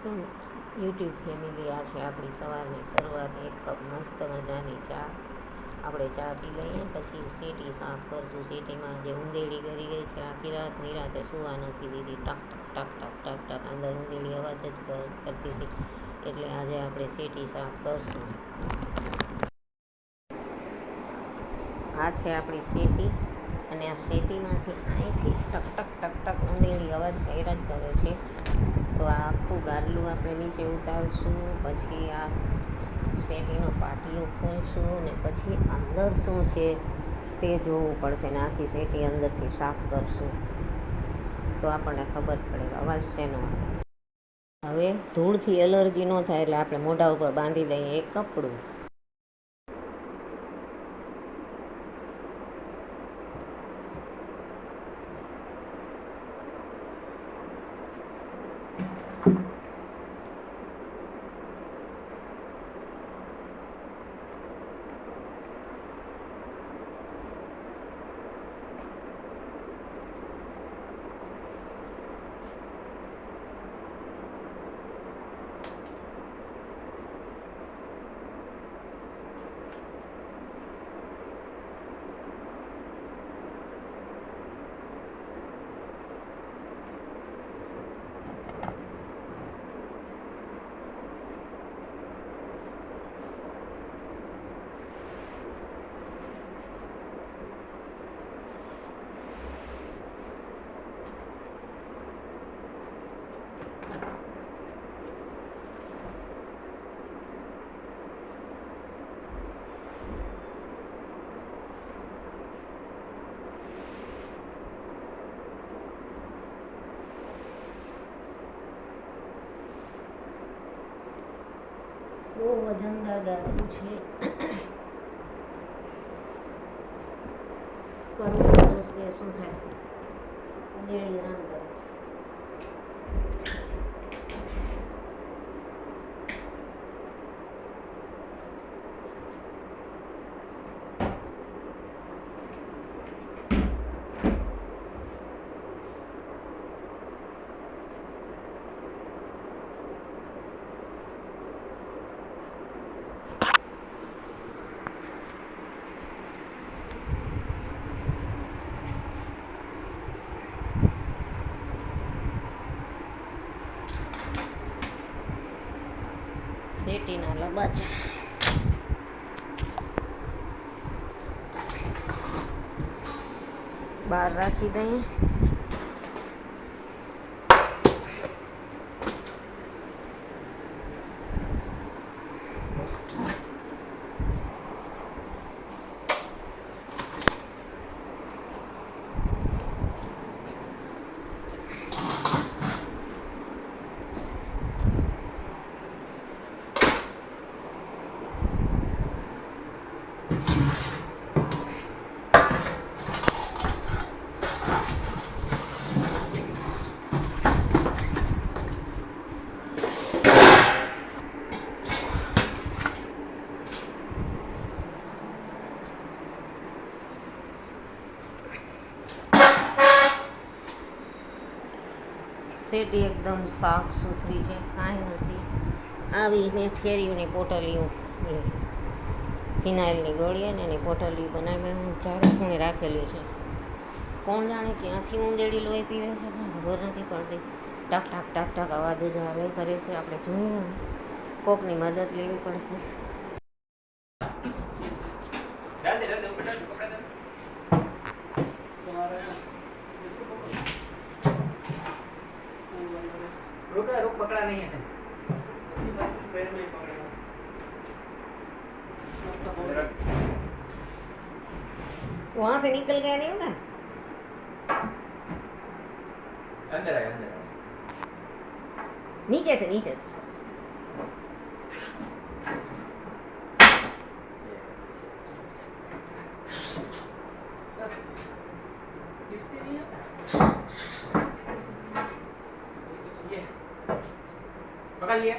તો YouTube family, આ છે આપણી સવારની શરૂઆત. એક કપ મસ્ત મજાની ચા. આપણે ચા પી લઈએ, પછી સીટી સાફ કરશું. સીટીમાં જે ઊંધેડી કરી ગઈ છે, આખી રાત નિરાતે સુવા નથી દીધી. ટક ટક ટક ટક ટક ટક અંદર ઊંધેડી અવાજ જ કરતી હતી. એટલે આજે આપણે સીટી સાફ કરશું. આ છે આપણી સીટી, અને આ સીટીમાંથી અહીંથી ટક ટક ટક ટક ઊંધેડી અવાજ કર્યા જ કરે છે. તો આ આખું ગાદલું આપણે નીચે ઉતારશું, પછી આ શેટીનો પાટિયો ખોલશું, ને પછી અંદર શું છે તે જોવું પડશે. ને આખી શેટી અંદરથી સાફ કરશું તો આપણને ખબર પડે કે અવાજ શેનો આવે. હવે ધૂળથી એલર્જી ન થાય એટલે આપણે મોઢા ઉપર બાંધી દઈએ એક કપડું. બહુ વજનદાર ગાદલું છે. કરવું જોશે, શું થાય. ઊંધેડી હેરાન કરે. શેટીના લબાચા બહાર રાખી દઈએ. શેટી એકદમ સાફ સુથરી છે, કાંઈ નથી. આવી મેં ઠેરીઓની પોટલીઓ, ફિનાઇલની ગોળીએ ને એની પોટલીઓ બનાવી ચારે ખૂણે રાખેલી છે. કોણ જાણે ક્યાંથી ઊંધેડી લોહી પીવે છે, ખબર નથી પડતી. ટક ટક ટક ટક અવાજ જ આવે કરે છે. આપણે જોઈએ કોકની મદદ લેવી પડશે. रुक पकड़ा नहीं है वहां से निकल गया नहीं होगा. अंदर आया नीचे से नीचे से. बस इससे नहीं आता. पकड़ लिया.